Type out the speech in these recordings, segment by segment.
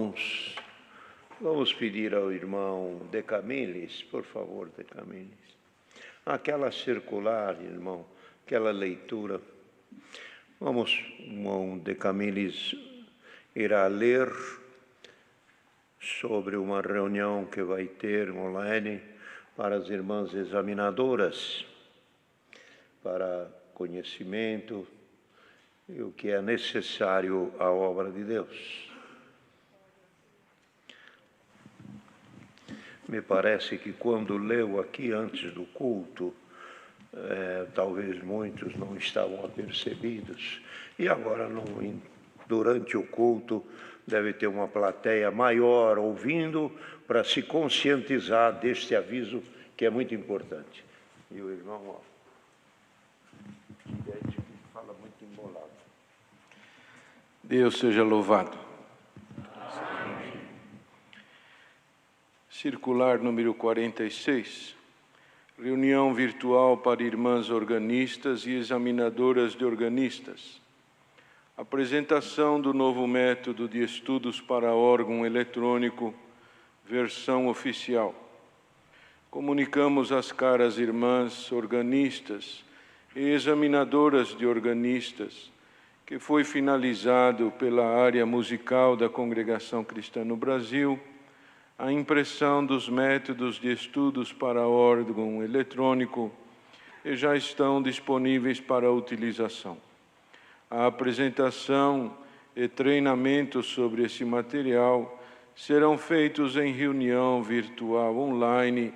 irmãos, vamos pedir ao irmão Decamiles, por favor, Decamiles. Aquela circular, irmão, aquela leitura. Vamos, irmão Decamiles irá ler sobre uma reunião que vai ter online para as irmãs examinadoras, para conhecimento e o que é necessário à obra de Deus. Me parece que quando leu aqui antes do culto, talvez muitos não estavam apercebidos, e agora, durante o culto, deve ter uma plateia maior ouvindo para se conscientizar deste aviso que é muito importante. E o irmão, fala muito embolado. Deus seja louvado. Circular número 46, reunião virtual para irmãs organistas e examinadoras de organistas. Apresentação do novo método de estudos para órgão eletrônico, versão oficial. Comunicamos às caras irmãs organistas e examinadoras de organistas que foi finalizado pela área musical da Congregação Cristã no Brasil a impressão dos métodos de estudos para órgão eletrônico e já estão disponíveis para utilização. A apresentação e treinamento sobre esse material serão feitos em reunião virtual online,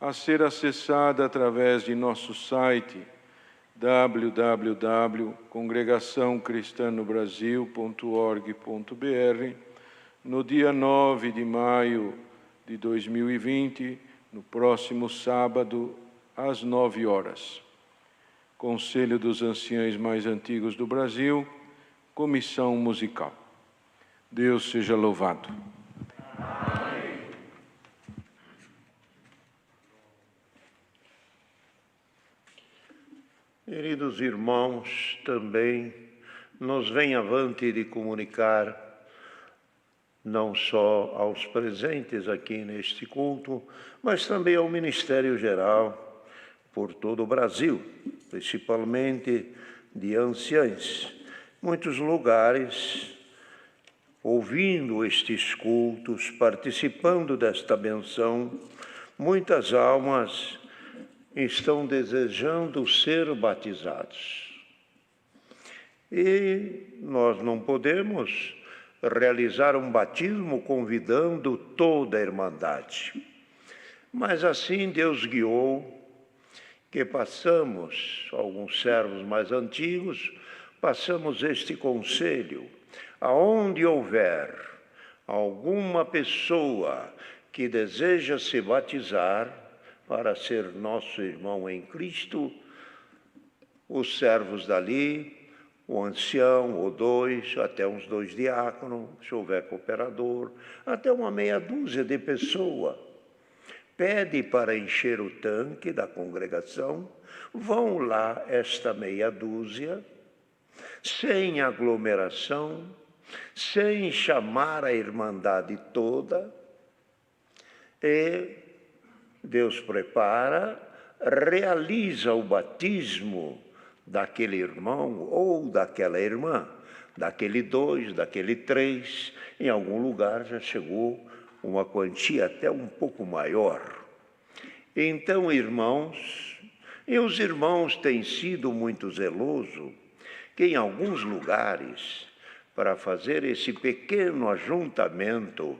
a ser acessada através de nosso site www.congregaçãocristanobrasil.org.br no dia 9 de maio de 2020, no próximo sábado, às 9 horas. Conselho dos Anciães mais Antigos do Brasil, Comissão Musical. Deus seja louvado. Amém. Queridos irmãos, também nos vem avante de comunicar não só aos presentes aqui neste culto, mas também ao Ministério Geral por todo o Brasil, principalmente de anciães. Muitos lugares, ouvindo estes cultos, participando desta benção, muitas almas estão desejando ser batizados. E nós não podemos realizar um batismo convidando toda a Irmandade. Mas assim Deus guiou que passamos, alguns servos mais antigos, passamos este conselho. Aonde houver alguma pessoa que deseja se batizar para ser nosso irmão em Cristo, os servos dali, o ancião, ou dois, até uns 2 diáconos, se houver cooperador, até uma meia dúzia de pessoas. Pede para encher o tanque da congregação, vão lá esta meia dúzia, sem aglomeração, sem chamar a Irmandade toda, e Deus prepara, realiza o batismo daquele irmão ou daquela irmã, daquele 2, daquele 3, em algum lugar já chegou uma quantia até um pouco maior. Então, irmãos, e os irmãos têm sido muito zelosos, que em alguns lugares, para fazer esse pequeno ajuntamento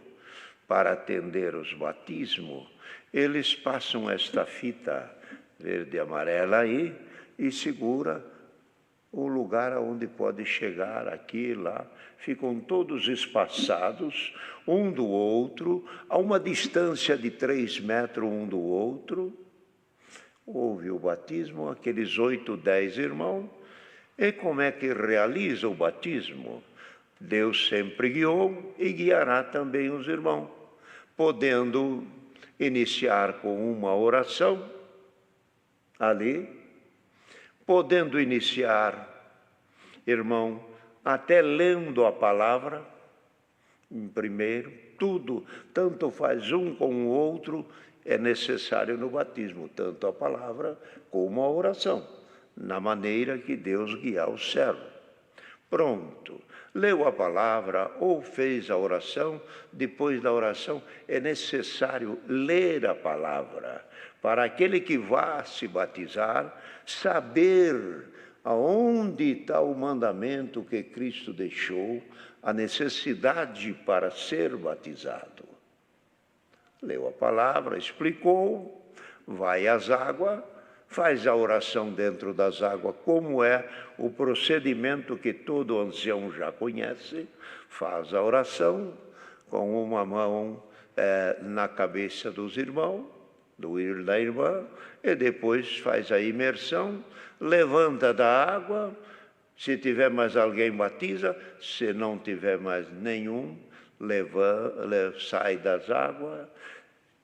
para atender os batismos, eles passam esta fita verde e amarela aí, e segura o lugar onde pode chegar, aqui e lá. Ficam todos espaçados, um do outro, a uma distância de 3 metros um do outro. Houve o batismo, aqueles 8, 10 irmãos. E como é que realiza o batismo? Deus sempre guiou e guiará também os irmãos, podendo iniciar com uma oração ali, podendo iniciar, irmão, até lendo a palavra, Em primeiro, tudo, tanto faz um como o outro, é necessário no batismo, tanto a palavra como a oração, na maneira que Deus guiar o servo. Pronto, leu a palavra ou fez a oração, depois da oração é necessário ler a palavra, para aquele que vá se batizar, saber aonde está o mandamento que Cristo deixou, a necessidade para ser batizado. Leu a palavra, explicou, vai às águas, faz a oração dentro das águas, como é o procedimento que todo ancião já conhece, faz a oração com uma mão na cabeça dos irmãos, da irmã, e depois faz a imersão, levanta da água, se tiver mais alguém batiza, se não tiver mais nenhum, sai das águas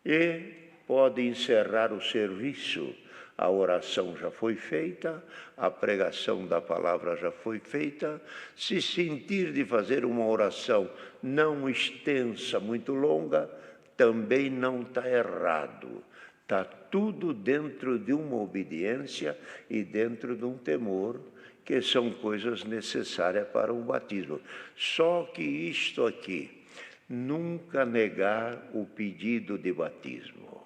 e pode encerrar o serviço. A oração já foi feita, a pregação da palavra já foi feita. Se sentir de fazer uma oração não extensa, muito longa, também não está errado. Está tudo dentro de uma obediência e dentro de um temor, que são coisas necessárias para o batismo. Só que isto aqui, nunca negar o pedido de batismo.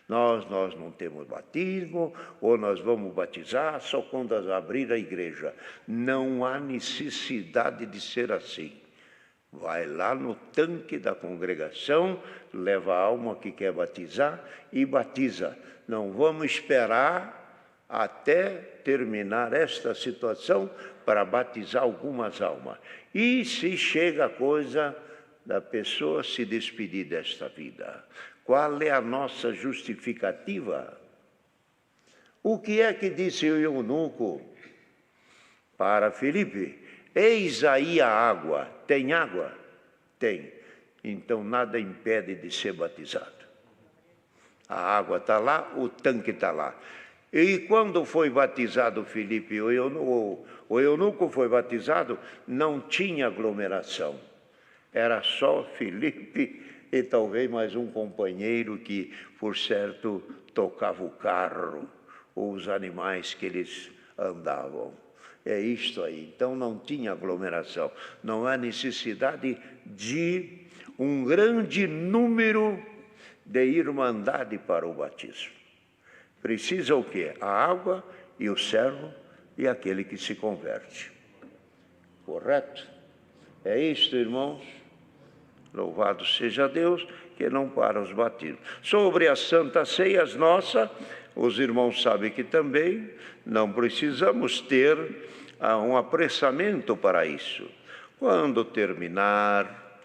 Nós não temos batismo, ou nós vamos batizar só quando abrir a igreja. Não há necessidade de ser assim. Vai lá no tanque da congregação, leva a alma que quer batizar e batiza. Não vamos esperar até terminar esta situação para batizar algumas almas. E se chega a coisa da pessoa se despedir desta vida, qual é a nossa justificativa? O que é que disse o eunuco para Filipe? Eis aí a água. Tem água? Tem. Então nada impede de ser batizado. A água está lá, o tanque está lá. E quando foi batizado Filipe, o eunuco foi batizado, não tinha aglomeração. Era só Filipe e talvez mais um companheiro que, por certo, tocava o carro ou os animais que eles andavam. É isto aí. Então não tinha aglomeração. Não há necessidade de um grande número de irmandade para o batismo. Precisa o quê? A água e o servo e aquele que se converte. Correto? É isto, irmãos? Louvado seja Deus, que não para os batismos. Sobre as santas ceias nossa, os irmãos sabem que também não precisamos ter um apressamento para isso. Quando terminar,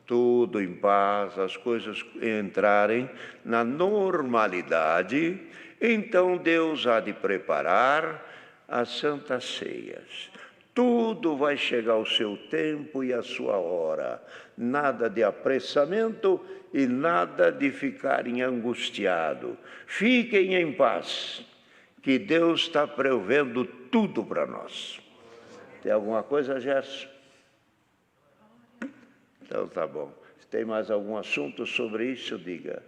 tudo em paz, as coisas entrarem na normalidade, então Deus há de preparar as santas ceias. Tudo vai chegar ao seu tempo e à sua hora. Nada de apressamento e nada de ficarem angustiados. Fiquem em paz, que Deus está prevendo tudo para nós. Tem alguma coisa, Gerson? Então tá bom. Se tem mais algum assunto sobre isso, diga.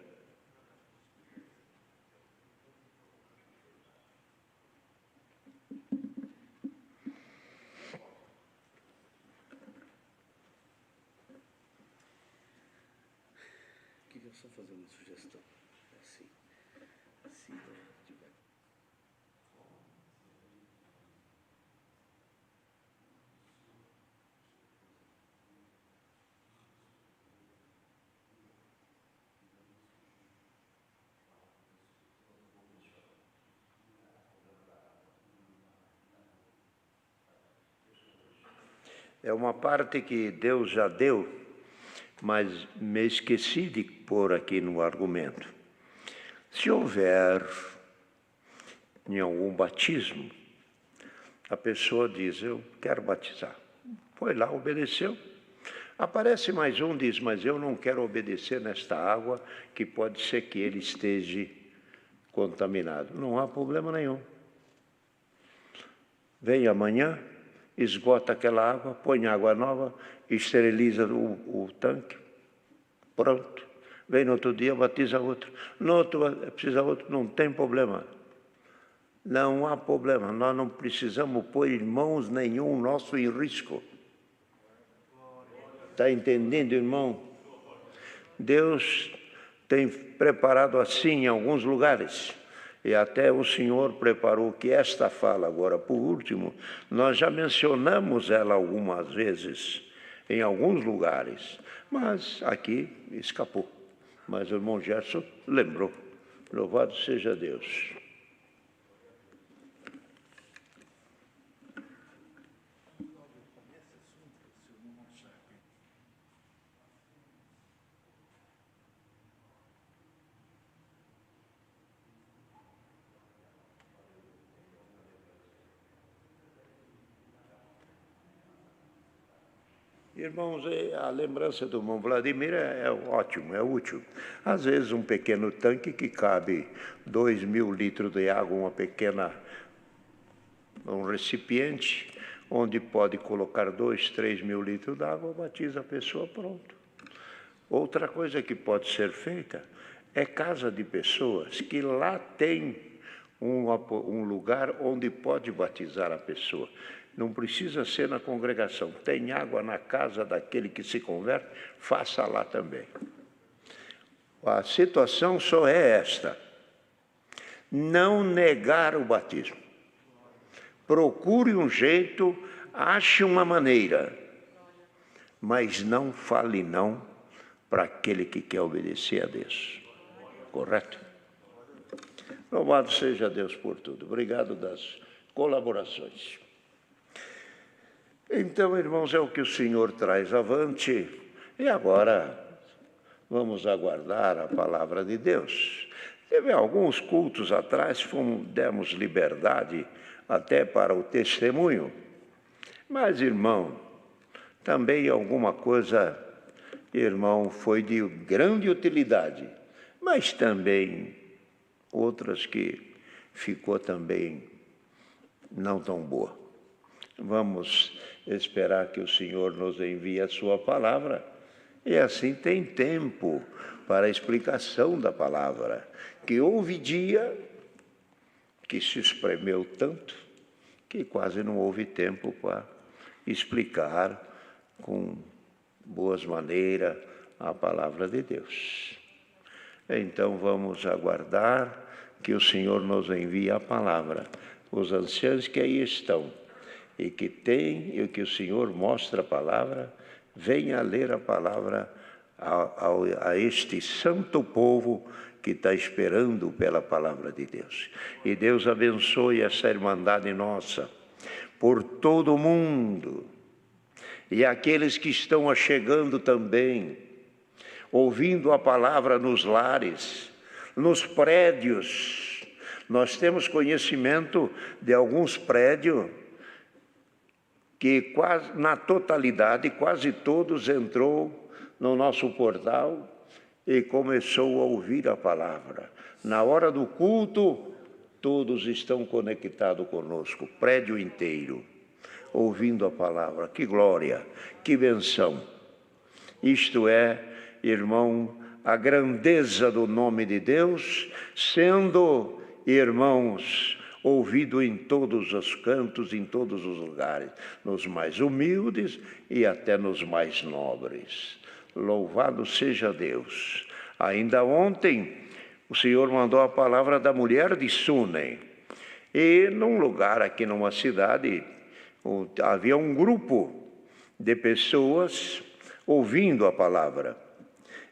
Queria só fazer uma sugestão. Assim devagar. É uma parte que Deus já deu, mas me esqueci de pôr aqui no argumento. Se houver em algum batismo, a pessoa diz, eu quero batizar. Foi lá, obedeceu. Aparece mais um, diz, mas eu não quero obedecer nesta água, que pode ser que ele esteja contaminado. Não há problema nenhum. Vem amanhã, esgota aquela água, põe água nova, esteriliza o tanque, pronto. Vem no outro dia, batiza outro. No outro, precisa outro, não tem problema. Não há problema, nós não precisamos pôr irmãos nenhum nosso em risco. Está entendendo, irmão? Deus tem preparado assim em alguns lugares. E até o Senhor preparou que esta fala agora, por último, nós já mencionamos ela algumas vezes, em alguns lugares, mas aqui escapou. Mas o irmão Gerson lembrou. Louvado seja Deus. Irmãos, a lembrança do irmão Vladimir é ótimo, é útil. Às vezes um pequeno tanque que cabe 2.000 litros de água, um recipiente, onde pode colocar 2, 3.000 litros d'água, batiza a pessoa, pronto. Outra coisa que pode ser feita é casa de pessoas, que lá tem um lugar onde pode batizar a pessoa. Não precisa ser na congregação. Tem água na casa daquele que se converte, faça lá também. A situação só é esta: não negar o batismo. Procure um jeito, ache uma maneira, mas não fale não para aquele que quer obedecer a Deus. Correto? Louvado seja Deus por tudo. Obrigado das colaborações. Então, irmãos, é o que o Senhor traz avante. E agora vamos aguardar a palavra de Deus. Teve alguns cultos atrás, demos liberdade até para o testemunho. Mas, irmão, também alguma coisa, irmão, foi de grande utilidade. Mas também outras que ficou também não tão boa. Vamos esperar que o Senhor nos envie a sua palavra, e assim tem tempo para a explicação da palavra, que houve dia que se espremeu tanto, que quase não houve tempo para explicar com boas maneiras a palavra de Deus. Então vamos aguardar que o Senhor nos envie a palavra. Os anciãos que aí estão, e que o Senhor mostra a palavra, venha ler a palavra a este santo povo que está esperando pela palavra de Deus. E Deus abençoe essa irmandade nossa, por todo o mundo, e aqueles que estão chegando também, ouvindo a palavra nos lares, nos prédios. Nós temos conhecimento de alguns prédios que quase na totalidade, quase todos entrou no nosso portal e começou a ouvir a palavra. Na hora do culto, todos estão conectados conosco, prédio inteiro, ouvindo a palavra. Que glória, que benção! Isto é, irmão, a grandeza do nome de Deus, sendo, irmãos, ouvido em todos os cantos, em todos os lugares, nos mais humildes e até nos mais nobres. Louvado seja Deus. Ainda ontem, o Senhor mandou a palavra da mulher de Sunem. E num lugar aqui numa cidade, havia um grupo de pessoas ouvindo a palavra.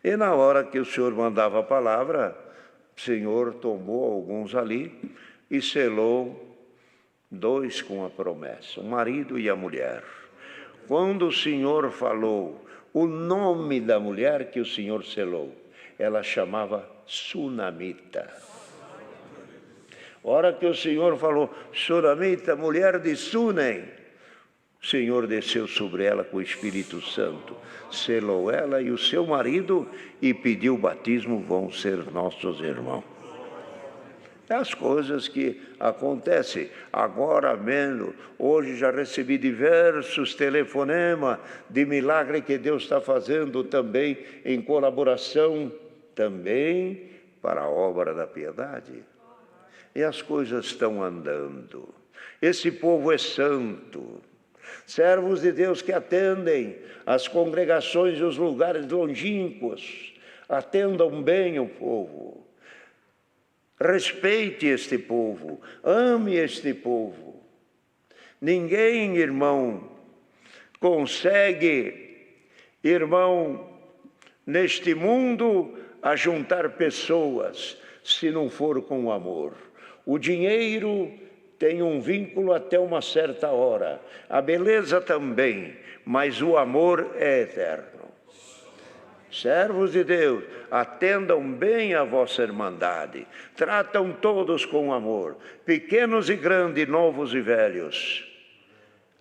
E na hora que o Senhor mandava a palavra, o Senhor tomou alguns ali e selou 2 com a promessa, o marido e a mulher. Quando o Senhor falou o nome da mulher que o Senhor selou, ela chamava Sunamita. A hora que o Senhor falou, Sunamita, mulher de Sunem, o Senhor desceu sobre ela com o Espírito Santo, selou ela e o seu marido e pediu o batismo, vão ser nossos irmãos. As coisas que acontecem agora mesmo. Hoje já recebi diversos telefonemas de milagre que Deus está fazendo também em colaboração também para a obra da piedade. E as coisas estão andando. Esse povo é santo. Servos de Deus que atendem as congregações e os lugares longínquos. Atendam bem o povo. Respeite este povo. Ame este povo. Ninguém, irmão, consegue, irmão, neste mundo, ajuntar pessoas se não for com amor. O dinheiro tem um vínculo até uma certa hora, a beleza também, mas o amor é eterno. Servos de Deus, atendam bem a vossa irmandade, tratam todos com amor, pequenos e grandes, novos e velhos,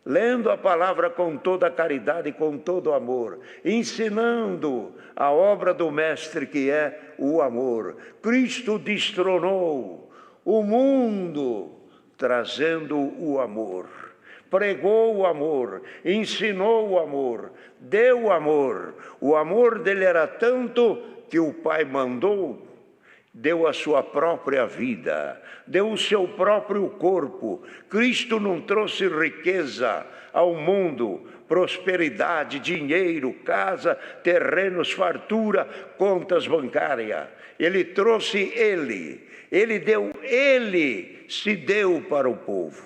lendo a palavra com toda a caridade e com todo o amor, ensinando a obra do Mestre que é o amor. Cristo destronou o mundo trazendo o amor, pregou o amor, ensinou o amor, deu o amor. O amor dele era tanto que o Pai mandou, deu a sua própria vida, deu o seu próprio corpo. Cristo não trouxe riqueza ao mundo, prosperidade, dinheiro, casa, terrenos, fartura, contas bancárias. Ele trouxe ele se deu para o povo.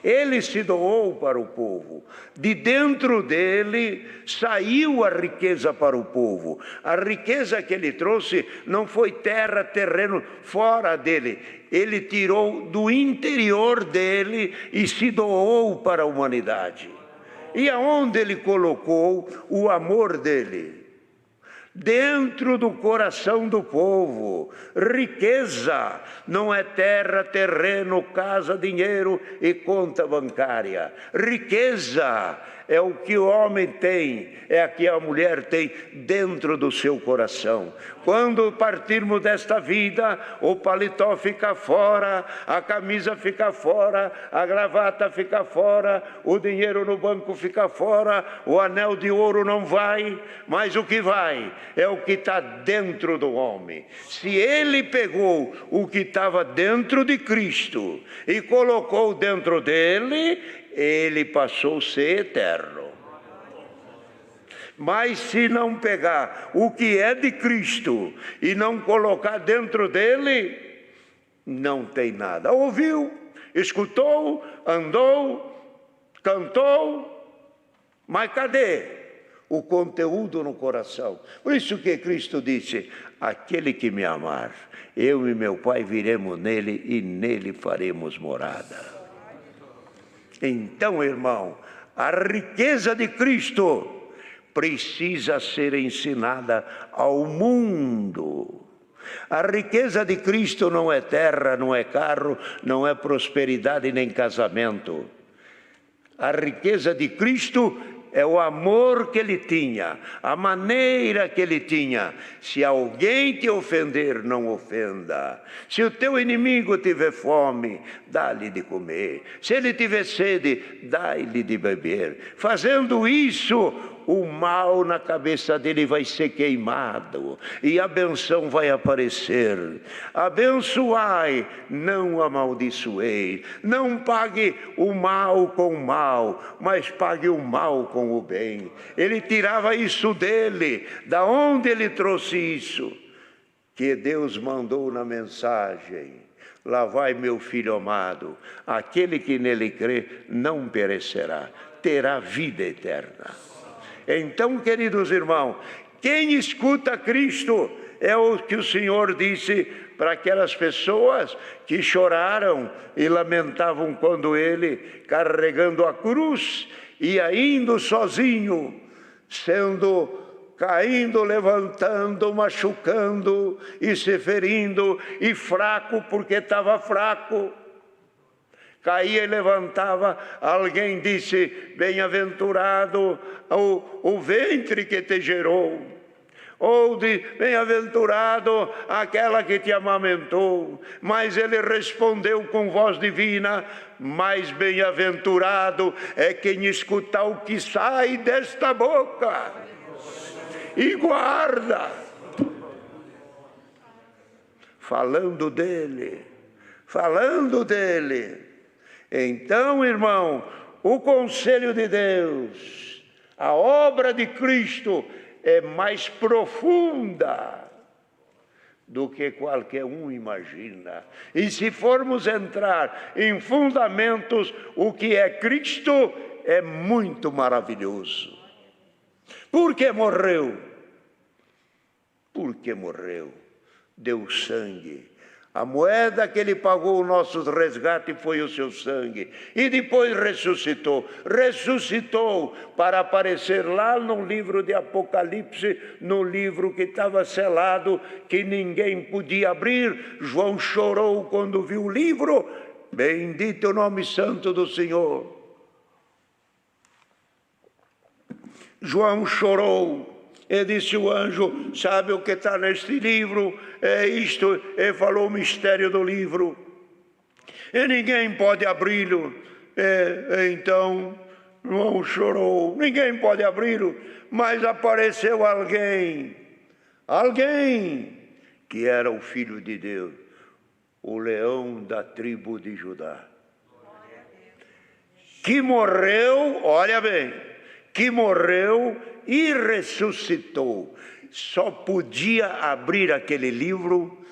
Ele se doou para o povo. De dentro dele saiu a riqueza para o povo. A riqueza que ele trouxe não foi terra, terreno fora dele. Ele tirou do interior dele e se doou para a humanidade. E aonde ele colocou o amor dele? Dentro do coração do povo. Riqueza não é terra, terreno, casa, dinheiro e conta bancária. Riqueza é o que o homem tem, é o que a mulher tem dentro do seu coração. Quando partirmos desta vida, o paletó fica fora, a camisa fica fora, a gravata fica fora, o dinheiro no banco fica fora, o anel de ouro não vai, mas o que vai é o que está dentro do homem. Se ele pegou o que estava dentro de Cristo e colocou dentro dele, ele passou a ser eterno. Mas se não pegar o que é de Cristo e não colocar dentro dele, não tem nada. Ouviu, escutou, andou, cantou, mas cadê o conteúdo no coração? Por isso que Cristo disse: aquele que me amar, eu e meu Pai viremos nele e nele faremos morada. Então, irmão, a riqueza de Cristo precisa ser ensinada ao mundo. A riqueza de Cristo não é terra, não é carro, não é prosperidade nem casamento. A riqueza de Cristo é o amor que ele tinha, a maneira que ele tinha. Se alguém te ofender, não ofenda. Se o teu inimigo tiver fome, dá-lhe de comer. Se ele tiver sede, dá-lhe de beber. Fazendo isso, o mal na cabeça dele vai ser queimado e a benção vai aparecer. Abençoai, não amaldiçoei. Não pague o mal com o mal, mas pague o mal com o bem. Ele tirava isso dele. Da onde ele trouxe isso? Que Deus mandou na mensagem: lá vai meu filho amado, aquele que nele crê não perecerá, terá vida eterna. Então, queridos irmãos, quem escuta Cristo é o que o Senhor disse para aquelas pessoas que choraram e lamentavam quando ele, carregando a cruz, ia indo sozinho, caindo, levantando, machucando e se ferindo, e fraco porque estava fraco. Caía e levantava. Alguém disse: bem-aventurado o ventre que te gerou. ou de bem-aventurado aquela que te amamentou. Mas ele respondeu com voz divina: mais bem-aventurado é quem escutar o que sai desta boca e guarda. Falando dele. Então, irmão, o conselho de Deus, a obra de Cristo é mais profunda do que qualquer um imagina. E se formos entrar em fundamentos, o que é Cristo é muito maravilhoso. Por que morreu? Porque morreu. Deu sangue. A moeda que ele pagou o nosso resgate foi o seu sangue. E depois ressuscitou. Ressuscitou para aparecer lá no livro de Apocalipse, no livro que estava selado, que ninguém podia abrir. João chorou quando viu o livro. Bendito o nome santo do Senhor. João chorou. E disse o anjo: sabe o que está neste livro? É isto. Ele falou o mistério do livro. E ninguém pode abri-lo. Então, João chorou. Ninguém pode abri-lo. Mas apareceu alguém. Alguém que era o Filho de Deus. O leão da tribo de Judá. Que morreu, olha bem, que morreu e ressuscitou. Só podia abrir aquele livro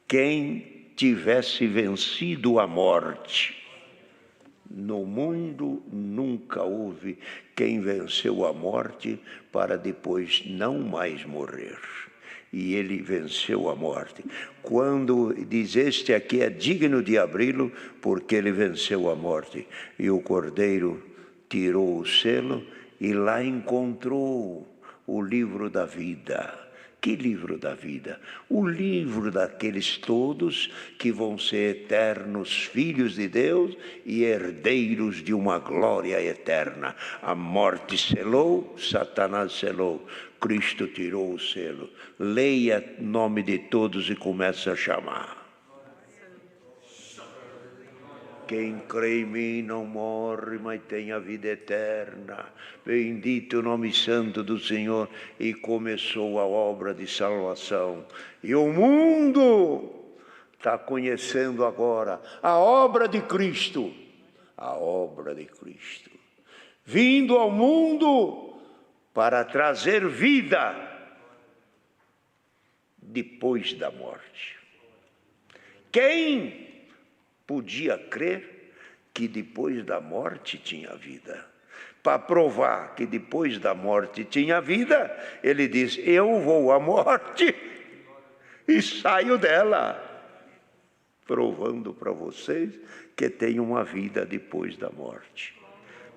quem tivesse vencido a morte. No mundo nunca houve quem venceu a morte para depois não mais morrer. E ele venceu a morte. Quando diz: este aqui é digno de abri-lo, porque ele venceu a morte. E o Cordeiro tirou o selo e lá encontrou o livro da vida. Que livro da vida? O livro daqueles todos que vão ser eternos filhos de Deus e herdeiros de uma glória eterna. A morte selou, Satanás selou, Cristo tirou o selo. Leia o nome de todos e comece a chamar. Quem crê em mim não morre, mas tem a vida eterna. Bendito o nome santo do Senhor. E começou a obra de salvação. E o mundo está conhecendo agora a obra de Cristo. A obra de Cristo. Vindo ao mundo para trazer vida depois da morte. Quem podia crer que depois da morte tinha vida? Para provar que depois da morte tinha vida, ele diz: eu vou à morte e saio dela, provando para vocês que tem uma vida depois da morte.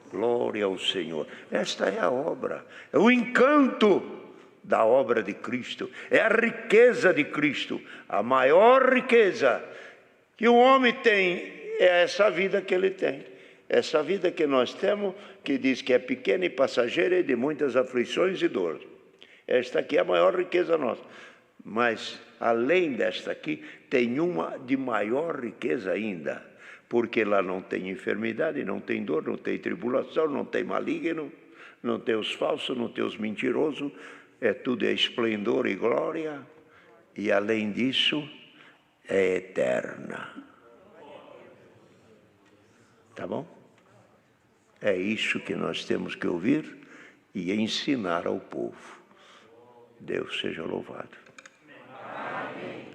Glória ao Senhor. Esta é a obra, é o encanto da obra de Cristo, é a riqueza de Cristo. A maior riqueza que o homem tem é essa vida que ele tem. Essa vida que nós temos, que diz que é pequena e passageira e de muitas aflições e dores. Esta aqui é a maior riqueza nossa. Mas, além desta aqui, tem uma de maior riqueza ainda. Porque lá não tem enfermidade, não tem dor, não tem tribulação, não tem maligno, não tem os falsos, não tem os mentirosos. Tudo é esplendor e glória. E, além disso, é eterna. Tá bom? É isso que nós temos que ouvir e ensinar ao povo. Deus seja louvado. Amém.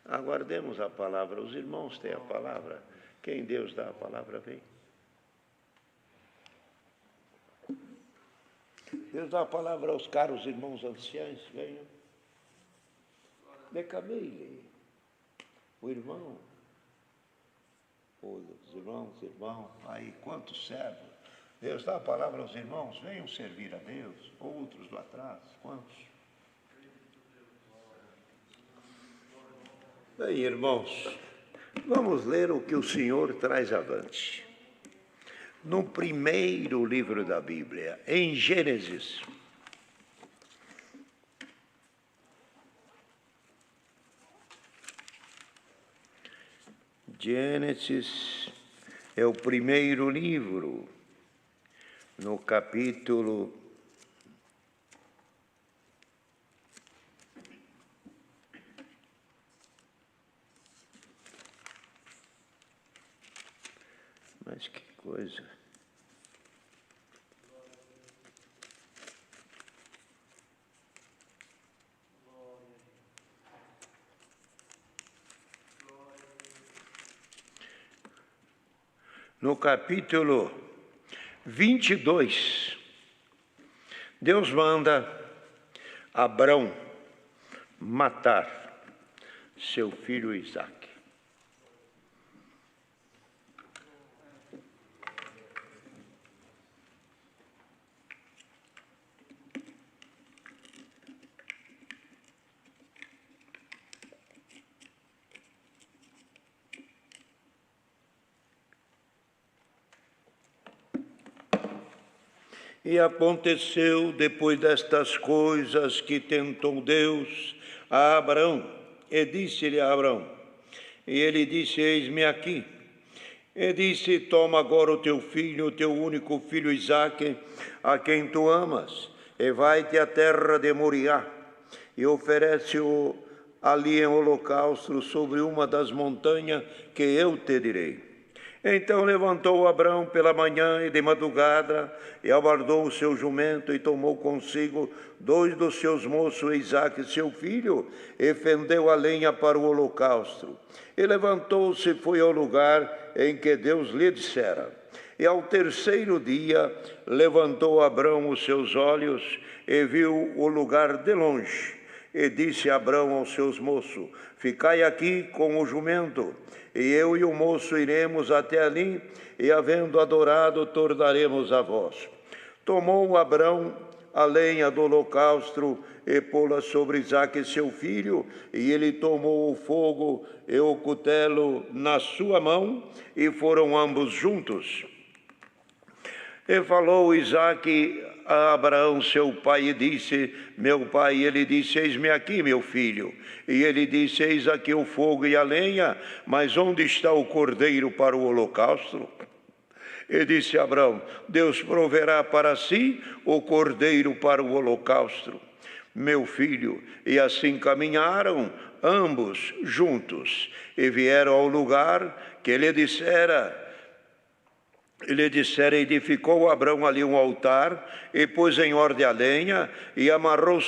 Aguardemos a palavra. Os irmãos têm a palavra. Quem Deus dá a palavra, vem. Deus dá a palavra aos caros irmãos anciãos, venham. Decamei-lhe, o irmão, os irmãos, aí quantos servos. Deus dá a palavra aos irmãos, venham servir a Deus, outros lá atrás, quantos? Bem, irmãos, vamos ler o que o Senhor traz avante. no primeiro livro da Bíblia, em Gênesis. Gênesis é o primeiro livro, no capítulo 1. Mas que coisa! No capítulo 22, Deus manda Abrão matar seu filho Isaque. E aconteceu, depois destas coisas, que tentou Deus a Abrão, e disse-lhe a Abrão, e ele disse, eis-me aqui. E disse, toma agora o teu filho, o teu único filho Isaque, a quem tu amas, e vai-te à terra de Moriá, e oferece-o ali em holocausto sobre uma das montanhas que eu te direi. Então levantou Abrão pela manhã e de madrugada, e aguardou o seu jumento, e tomou consigo 2 dos seus moços, Isaque seu filho, e fendeu a lenha para o holocausto. E levantou-se e foi ao lugar em que Deus lhe dissera. E ao terceiro dia levantou Abrão os seus olhos, e viu o lugar de longe. E disse Abrão aos seus moços, ficai aqui com o jumento, e eu e o moço iremos até ali, e havendo adorado, tornaremos a vós. Tomou Abrão a lenha do holocausto, e pô-la sobre Isaque seu filho, e ele tomou o fogo e o cutelo na sua mão, e foram ambos juntos. E falou Isaque a Abraão, seu pai, e disse, meu pai, e ele disse, eis-me aqui, meu filho. E ele disse, eis aqui o fogo e a lenha, mas onde está o cordeiro para o holocausto? E disse Abrão, Deus proverá para si o cordeiro para o holocausto, meu filho. E assim caminharam ambos juntos, e vieram ao lugar que lhe dissera. Edificou Abrão ali um altar, e pôs em ordem a lenha, e amarrou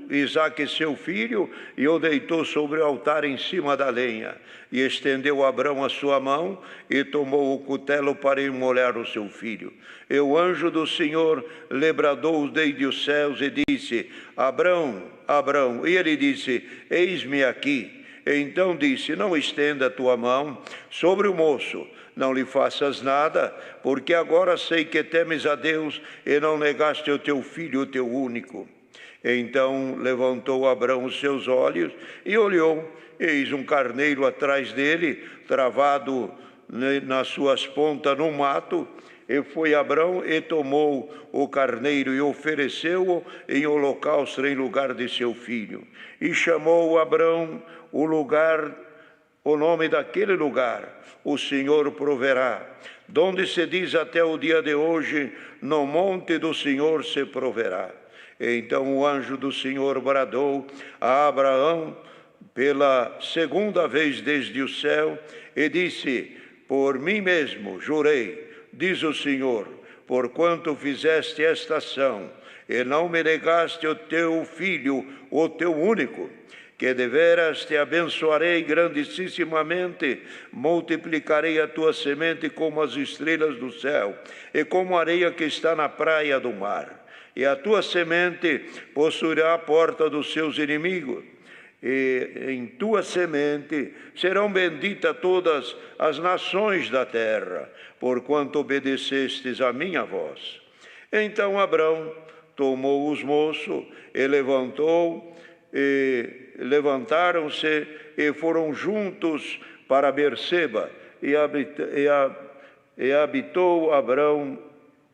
Isaque seu filho, e o deitou sobre o altar em cima da lenha. E estendeu Abrão a sua mão, e tomou o cutelo para immolar o seu filho. E o anjo do Senhor lhe bradou desde os céus, e disse, Abrão, Abrão. E ele disse, eis-me aqui. E então disse, não estenda a tua mão sobre o moço, não lhe faças nada, porque agora sei que temes a Deus e não negaste o teu filho, o teu único. Então levantou Abrão os seus olhos e olhou, eis um carneiro atrás dele, travado nas suas pontas no mato. E foi Abrão e tomou o carneiro e ofereceu-o em holocausto em lugar de seu filho. E chamou Abrão o nome daquele lugar, o Senhor proverá, donde se diz até o dia de hoje, no monte do Senhor se proverá. Então o anjo do Senhor bradou a Abraão pela segunda vez desde o céu, e disse, por mim mesmo jurei, diz o Senhor, porquanto fizeste esta ação, e não me negaste o teu filho, o teu único, que deveras te abençoarei grandissimamente, multiplicarei a tua semente como as estrelas do céu, e como a areia que está na praia do mar. E a tua semente possuirá a porta dos seus inimigos, e em tua semente serão benditas todas as nações da terra, porquanto obedecestes a minha voz. Então Abrão tomou os moços e levantaram-se e foram juntos para Berseba, e habitou Abrão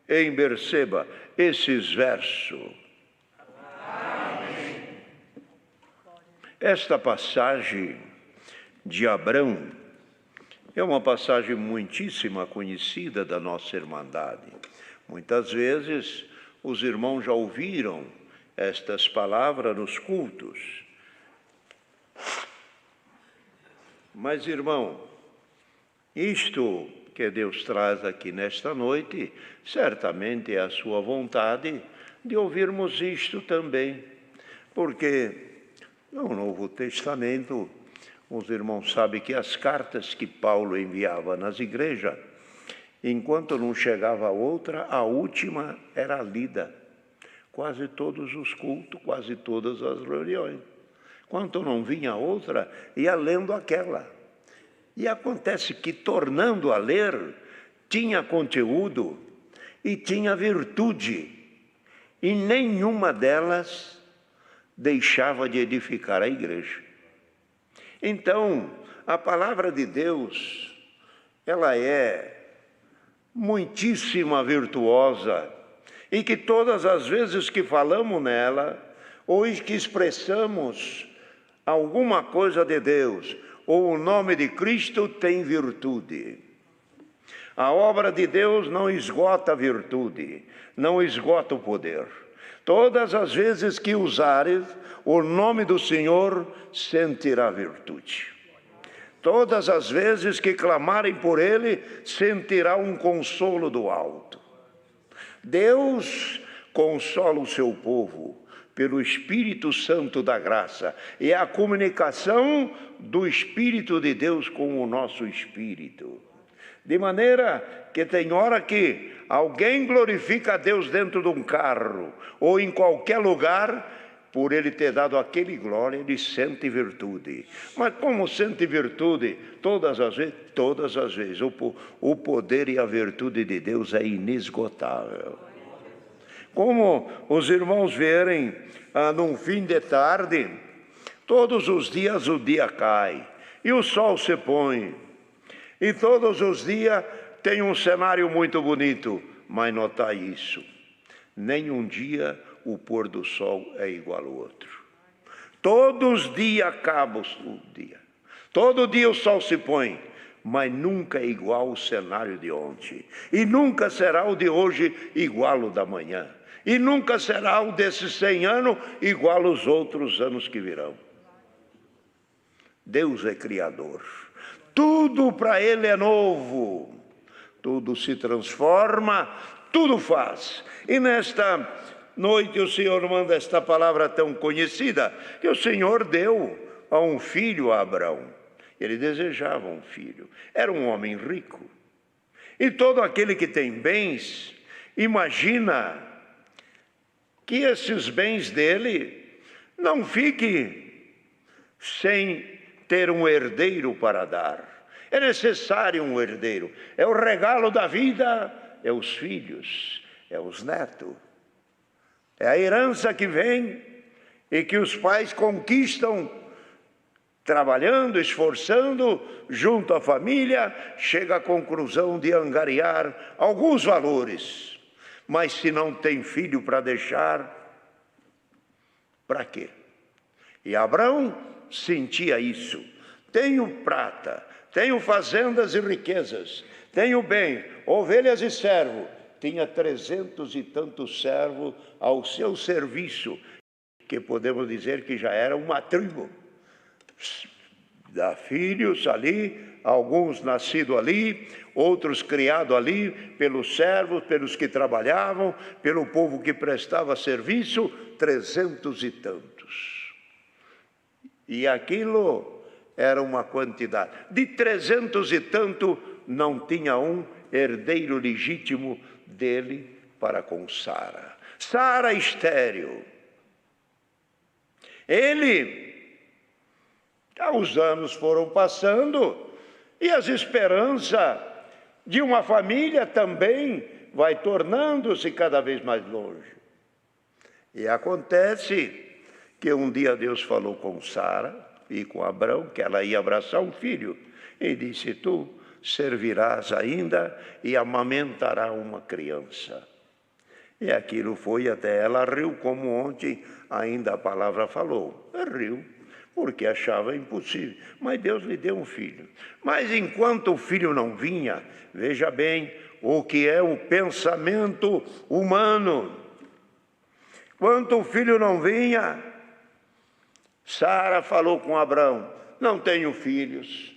em Berseba. Esses versos. Esta passagem de Abrão é uma passagem muitíssima conhecida da nossa Irmandade. Muitas vezes os irmãos já ouviram estas palavras nos cultos. Mas, irmão, isto que Deus traz aqui nesta noite, certamente é a sua vontade de ouvirmos isto também, porque no Novo Testamento, os irmãos sabem que as cartas que Paulo enviava nas igrejas, enquanto não chegava outra, a última era lida. Quase todos os cultos, quase todas as reuniões. Quando não vinha outra, ia lendo aquela. E acontece que, tornando a ler, tinha conteúdo e tinha virtude. E nenhuma delas deixava de edificar a igreja. Então, a palavra de Deus, ela é muitíssima virtuosa, e que todas as vezes que falamos nela, ou que expressamos alguma coisa de Deus, ou o nome de Cristo, tem virtude. A obra de Deus não esgota a virtude, não esgota o poder. Todas as vezes que usares o nome do Senhor, sentirá virtude. Todas as vezes que clamarem por Ele, sentirá um consolo do alto. Deus consola o seu povo pelo Espírito Santo da graça. E é a comunicação do Espírito de Deus com o nosso espírito. De maneira que tem hora que alguém glorifica a Deus dentro de um carro ou em qualquer lugar, por ele ter dado aquele glória, ele sente virtude. Mas como sente virtude? Todas as vezes. Todas as vezes. O poder e a virtude de Deus é inesgotável. Como os irmãos verem, num fim de tarde, todos os dias o dia cai e o sol se põe. E todos os dias tem um cenário muito bonito, mas notar isso, nenhum dia o pôr do sol é igual ao outro. Todos os dias acaba o dia, todo dia o sol se põe, mas nunca é igual o cenário de ontem, e nunca será o de hoje igual ao da manhã, e nunca será o desses 100 anos igual aos outros anos que virão. Deus é Criador. Tudo para Ele é novo, tudo se transforma, tudo faz. E nesta noite o Senhor manda esta palavra tão conhecida, que o Senhor deu a um filho a Abrão. Ele desejava um filho, era um homem rico. E todo aquele que tem bens, imagina que esses bens dele não fiquem sem ter um herdeiro para dar. É necessário um herdeiro. É o regalo da vida, é os filhos, é os netos. É a herança que vem e que os pais conquistam trabalhando, esforçando, junto à família, chega à conclusão de angariar alguns valores. Mas se não tem filho para deixar, para quê? E Abrão sentia isso. Tenho prata, tenho fazendas e riquezas, tenho bem, ovelhas e servo. Tinha 300 e tantos servos ao seu serviço, que podemos dizer que já era uma tribo. Dá filhos ali, alguns nascidos ali, outros criados ali, pelos servos, pelos que trabalhavam, pelo povo que prestava serviço, 300 e tantos. E aquilo era uma quantidade. De 300 e tanto, não tinha um herdeiro legítimo dele para com Sara. Sara estéril. Os anos foram passando e as esperanças de uma família também vai tornando-se cada vez mais longe. E acontece que um dia Deus falou com Sara e com Abrão que ela ia abraçar um filho. E disse, tu servirás ainda e amamentará uma criança. E aquilo foi até ela riu, como ontem ainda a palavra falou. Riu, porque achava impossível. Mas Deus lhe deu um filho. Mas enquanto o filho não vinha, veja bem o que é o pensamento humano. Enquanto o filho não vinha, Sara falou com Abraão: não tenho filhos,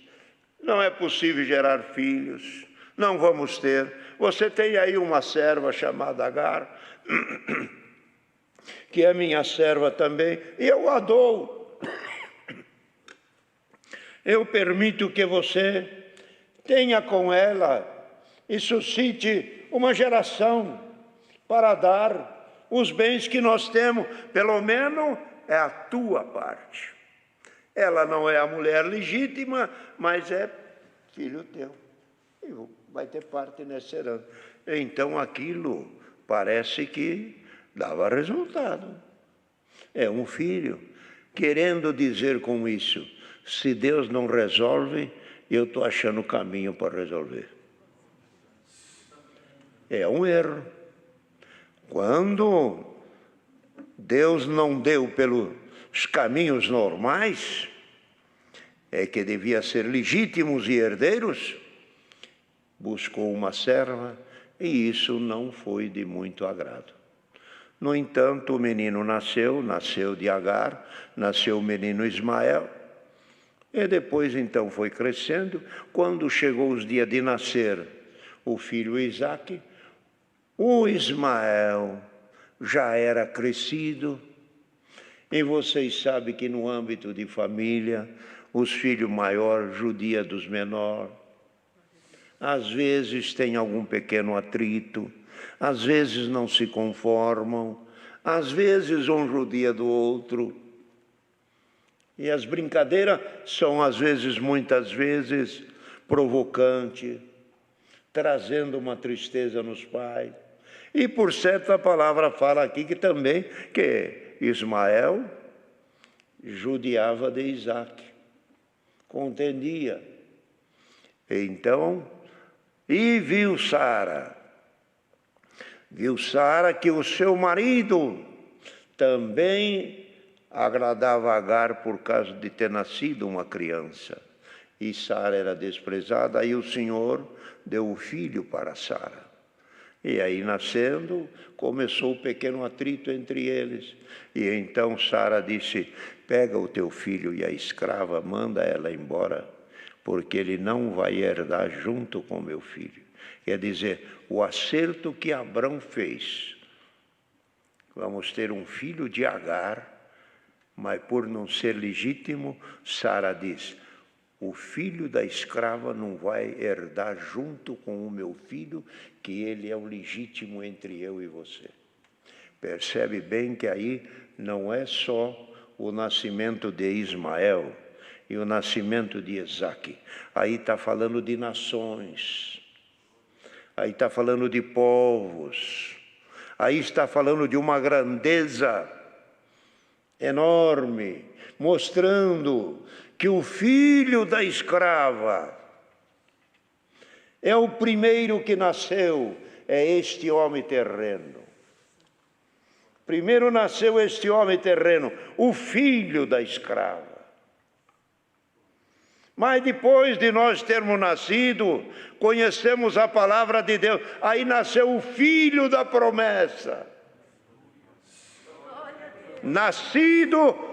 não é possível gerar filhos, não vamos ter. Você tem aí uma serva chamada Agar, que é minha serva também, e eu a dou. Eu permito que você tenha com ela e suscite uma geração para dar os bens que nós temos, pelo menos é a tua parte. Ela não é a mulher legítima, mas é filho teu. E vai ter parte nessa herança. Então aquilo parece que dava resultado. É um filho. Querendo dizer com isso, se Deus não resolve, eu estou achando o caminho para resolver. É um erro. Quando Deus não deu pelos caminhos normais, é que devia ser legítimos e herdeiros, buscou uma serva, e isso não foi de muito agrado. No entanto, o menino nasceu de Agar, nasceu o menino Ismael, e depois então foi crescendo. Quando chegou os dias de nascer o filho Isaque, o Ismael já era crescido, e vocês sabem que no âmbito de família, os filhos maiores judiam dos menores. Às vezes tem algum pequeno atrito, às vezes não se conformam, às vezes um judia do outro. E as brincadeiras são às vezes, muitas vezes, provocantes, trazendo uma tristeza nos pais. E por certo a palavra fala aqui que também que Ismael judiava de Isaque, contendia. Então, e viu Sara que o seu marido também agradava a Agar por causa de ter nascido uma criança. E Sara era desprezada, aí o Senhor deu o filho para Sara. E aí, nascendo, começou o pequeno atrito entre eles. E então Sara disse: pega o teu filho e a escrava, manda ela embora, porque ele não vai herdar junto com meu filho. Quer dizer, o acerto que Abrão fez. Vamos ter um filho de Agar, mas por não ser legítimo, Sara diz: o filho da escrava não vai herdar junto com o meu filho, que ele é o legítimo entre eu e você. Percebe bem que aí não é só o nascimento de Ismael e o nascimento de Isaque. Aí está falando de nações, aí está falando de povos, aí está falando de uma grandeza enorme, mostrando que o filho da escrava é o primeiro que nasceu, é este homem terreno. Primeiro nasceu este homem terreno, o filho da escrava. Mas depois de nós termos nascido, conhecemos a palavra de Deus, aí nasceu o filho da promessa. Nascido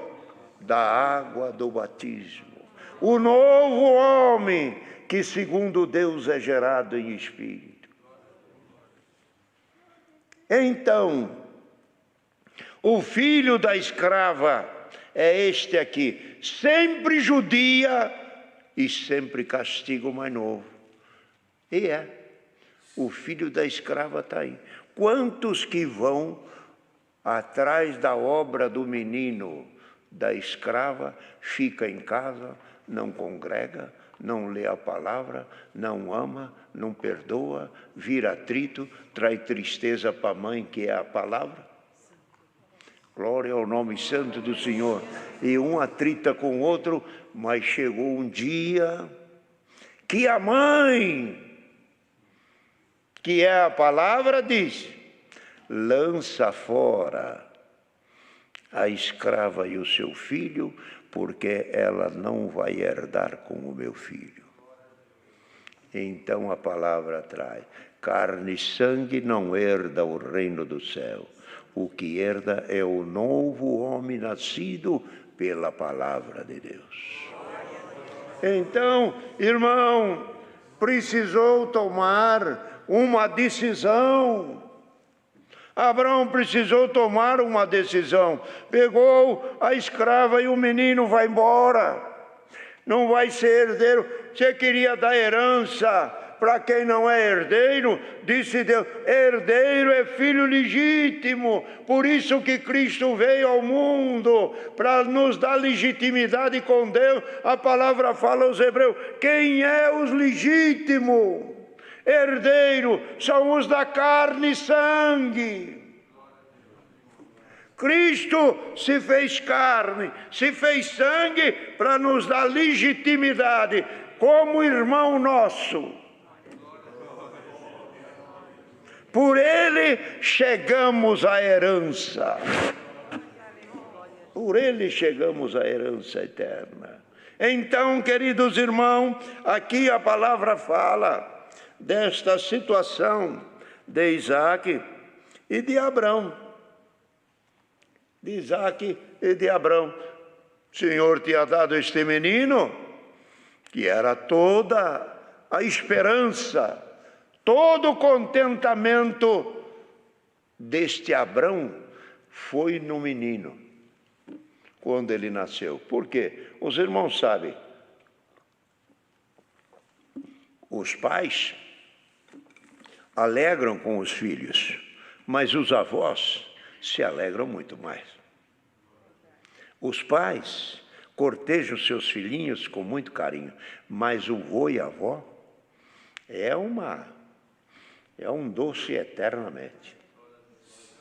da água do batismo, o novo homem que segundo Deus é gerado em espírito. Então, o filho da escrava é este aqui, sempre judia e sempre castigo mais novo. E o filho da escrava está aí. Quantos que vão atrás da obra do menino da escrava, fica em casa, não congrega, não lê a palavra, não ama, não perdoa, vira atrito, traz tristeza para a mãe, que é a palavra? Glória ao nome santo do Senhor. E um atrita com o outro, mas chegou um dia que a mãe, que é a palavra, diz: lança fora a escrava e o seu filho, porque ela não vai herdar com o meu filho. Então a palavra traz: carne e sangue não herda o reino do céu. O que herda é o novo homem nascido pela palavra de Deus. Então, irmão, precisou tomar uma decisão. Abraão precisou tomar uma decisão. Pegou a escrava e o menino vai embora. Não vai ser herdeiro. Você queria dar herança para quem não é herdeiro? Disse Deus: herdeiro é filho legítimo. Por isso que Cristo veio ao mundo, para nos dar legitimidade com Deus. A palavra fala aos hebreus: quem é os legítimos? Herdeiro são os da carne e sangue. Cristo se fez carne, se fez sangue para nos dar legitimidade como irmão nosso. Por ele chegamos à herança. Por ele chegamos à herança eterna. Então, queridos irmãos, aqui a palavra fala desta situação de Isaac e de Abrão. De Isaac e de Abrão. O Senhor tinha dado este menino, que era toda a esperança, todo o contentamento deste Abrão foi no menino, quando ele nasceu. Por quê? Os irmãos sabem, os pais alegram com os filhos, mas os avós se alegram muito mais. Os pais cortejam seus filhinhos com muito carinho, mas o vô e a avó é um doce eternamente.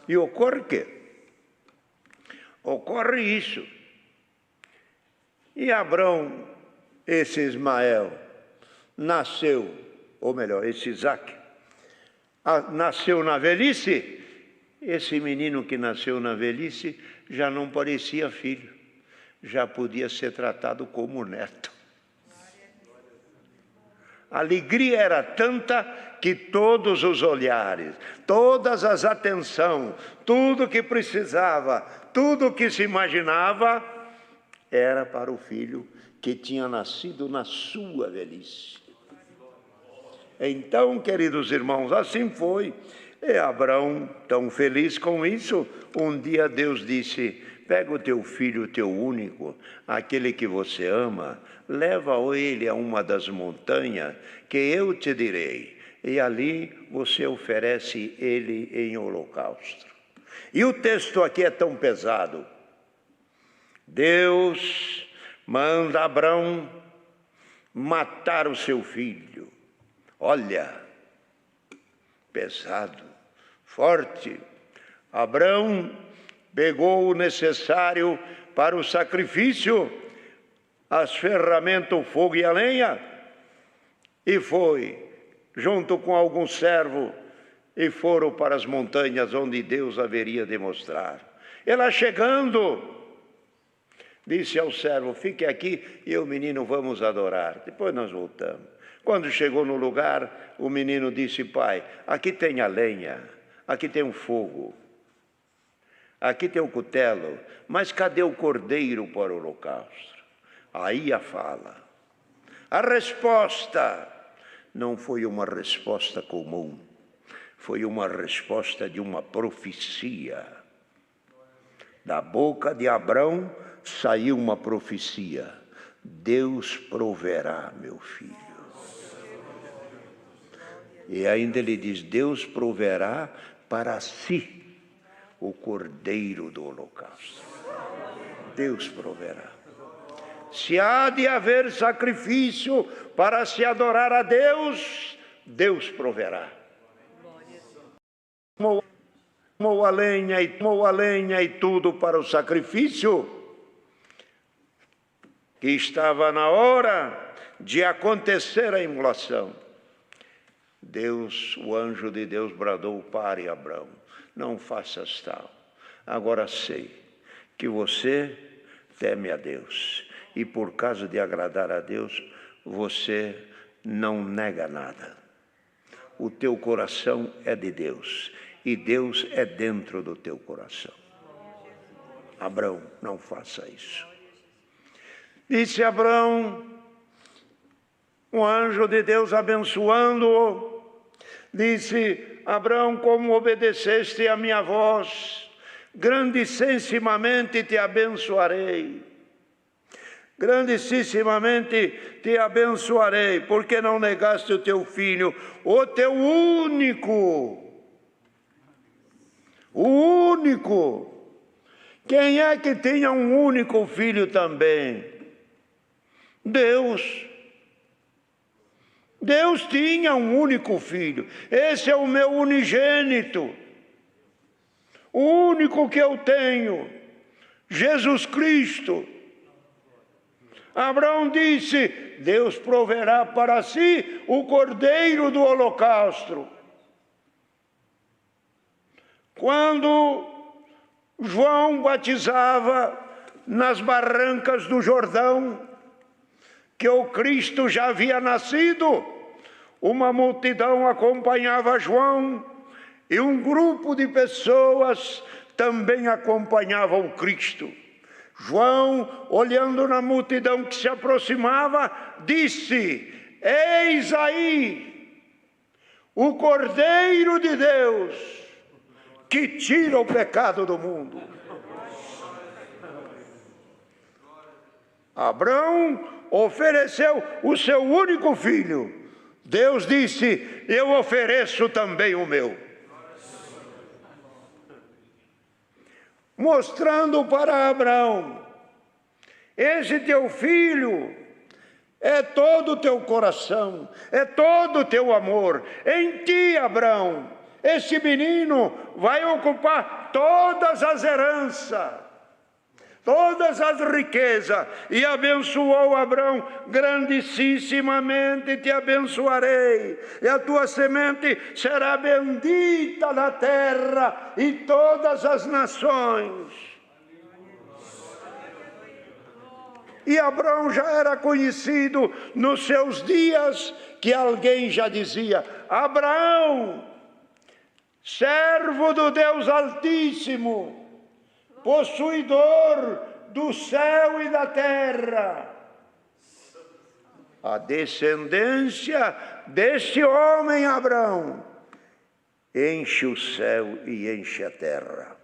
E ocorre o quê? Ocorre isso. E Abrão, esse Ismael, nasceu, ou melhor, esse Isaac, nasceu na velhice. Esse menino que nasceu na velhice já não parecia filho, já podia ser tratado como neto. A alegria era tanta que todos os olhares, todas as atenções, tudo que precisava, tudo que se imaginava, era para o filho que tinha nascido na sua velhice. Então, queridos irmãos, assim foi. E Abraão, tão feliz com isso, um dia Deus disse: pega o teu filho, o teu único, aquele que você ama, leva ele a uma das montanhas que eu te direi, e ali você oferece ele em holocausto. E o texto aqui é tão pesado. Deus manda Abraão matar o seu filho. Olha, pesado, forte. Abraão pegou o necessário para o sacrifício, as ferramentas, o fogo e a lenha, e foi, junto com alguns servos, e foram para as montanhas onde Deus haveria de mostrar. E lá chegando, disse ao servo: fique aqui e o menino vamos adorar, depois nós voltamos. Quando chegou no lugar, o menino disse: pai, aqui tem a lenha, aqui tem o fogo, aqui tem o cutelo, mas cadê o cordeiro para o holocausto? Aí a fala. A resposta não foi uma resposta comum, foi uma resposta de uma profecia. Da boca de Abrão saiu uma profecia: Deus proverá, meu filho. E ainda ele diz: Deus proverá para si o cordeiro do holocausto. Deus proverá. Se há de haver sacrifício para se adorar a Deus, Deus proverá. Tomou a lenha e tudo para o sacrifício. que estava na hora de acontecer a imolação. Deus, o anjo de Deus bradou: pare, Abraão, não faças tal. Agora sei que você teme a Deus, e por causa de agradar a Deus, você não nega nada. O teu coração é de Deus, e Deus é dentro do teu coração. Abraão, não faça isso. Disse Abraão, um anjo de Deus abençoando-o, disse: Abraão, como obedeceste a minha voz, grandissimamente te abençoarei. Grandissimamente te abençoarei, porque não negaste o teu filho, o teu único. O único. Quem é que tinha um único filho também? Deus. Deus tinha um único filho. Esse é o meu unigênito. O único que eu tenho. Jesus Cristo. Abraão disse: Deus proverá para si o cordeiro do holocausto. Quando João batizava nas barrancas do Jordão, que o Cristo já havia nascido, uma multidão acompanhava João e um grupo de pessoas também acompanhava o Cristo. João, olhando na multidão que se aproximava, disse: eis aí o Cordeiro de Deus que tira o pecado do mundo. Abraão ofereceu o seu único filho. Deus disse: eu ofereço também o meu. Mostrando para Abraão: esse teu filho é todo o teu coração, é todo o teu amor. Em ti, Abraão, esse menino vai ocupar todas as heranças, todas as riquezas. E abençoou Abraão: grandissimamente te abençoarei, e a tua semente será bendita na terra, e todas as nações. E Abraão já era conhecido nos seus dias, que alguém já dizia: Abraão, servo do Deus Altíssimo, possuidor do céu e da terra. A descendência deste homem, Abraão, enche o céu e enche a terra.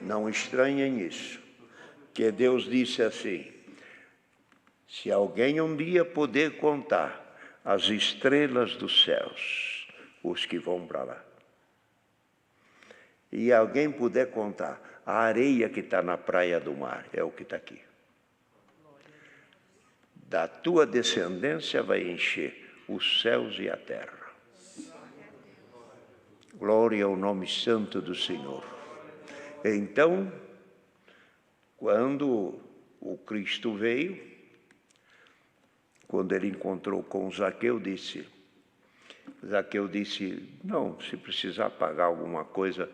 Não estranhem isso, que Deus disse assim: se alguém um dia poder contar as estrelas dos céus, os que vão para lá, e alguém puder contar a areia que está na praia do mar, é o que está aqui. Da tua descendência vai encher os céus e a terra. Glória ao nome santo do Senhor. Então, quando o Cristo veio, quando ele encontrou com Zaqueu, Zaqueu disse: não, se precisar pagar alguma coisa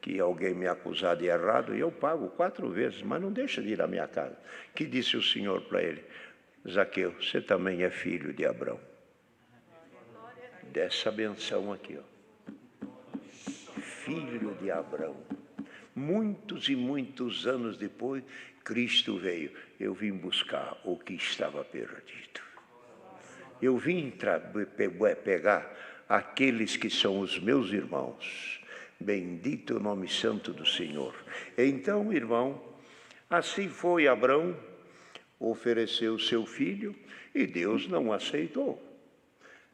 que alguém me acusar de errado, eu pago 4 vezes, mas não deixa de ir à minha casa. Que disse o Senhor para ele: Zaqueu, você também é filho de Abraão. Dessa benção aqui, ó. Filho de Abraão. Muitos e muitos anos depois, Cristo veio. Eu vim buscar o que estava perdido. Eu vim pegar aqueles que são os meus irmãos. Bendito o nome santo do Senhor. Então, irmão, assim foi. Abraão ofereceu seu filho e Deus não aceitou.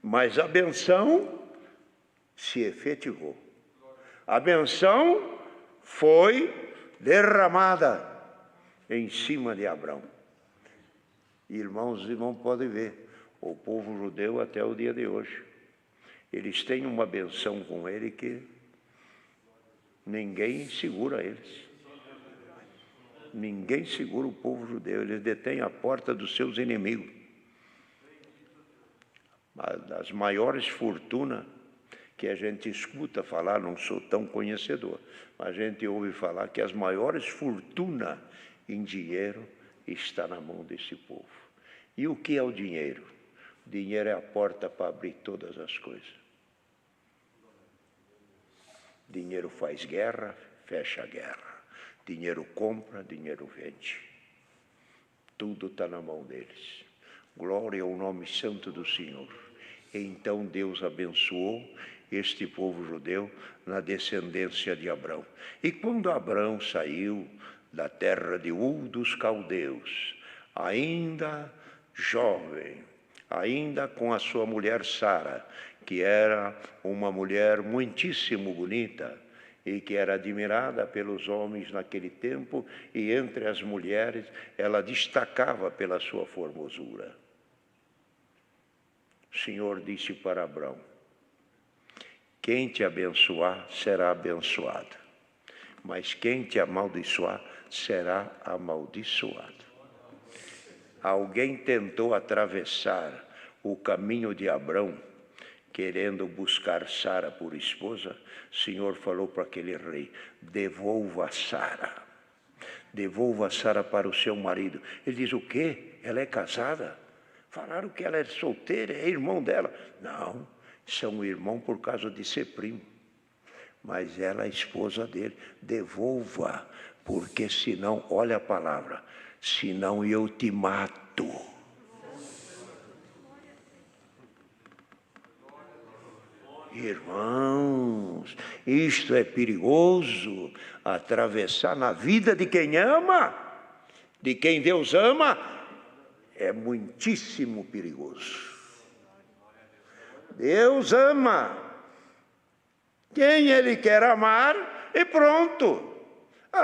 Mas a benção se efetivou. A benção foi derramada em cima de Abraão. Irmãos podem ver, o povo judeu até o dia de hoje, eles têm uma benção com ele que ninguém segura eles. Ninguém segura o povo judeu, eles detêm a porta dos seus inimigos. Das maiores fortunas que a gente escuta falar, não sou tão conhecedor, mas a gente ouve falar que as maiores fortunas em dinheiro está na mão desse povo. E o que é o dinheiro? O dinheiro é a porta para abrir todas as coisas. Dinheiro faz guerra, fecha a guerra. Dinheiro compra, dinheiro vende. Tudo está na mão deles. Glória ao nome santo do Senhor. Então Deus abençoou este povo judeu na descendência de Abrão. E quando Abrão saiu da terra de dos caldeus, ainda jovem, ainda com a sua mulher Sara, que era uma mulher muitíssimo bonita e que era admirada pelos homens naquele tempo, e entre as mulheres ela destacava pela sua formosura. O Senhor disse para Abrão: quem te abençoar será abençoado, mas quem te amaldiçoar será amaldiçoado. Alguém tentou atravessar o caminho de Abrão, querendo buscar Sara por esposa. O Senhor falou para aquele rei: devolva Sara. Devolva Sara para o seu marido. Ele diz: o quê? Ela é casada? Falaram que ela é solteira, é irmão dela. Não, são irmãos por causa de ser primo. Mas ela é esposa dele. Devolva, porque senão, olha a palavra, senão eu te mato. Irmãos, isto é perigoso, atravessar na vida de quem ama, de quem Deus ama, é muitíssimo perigoso. Deus ama quem Ele quer amar e pronto.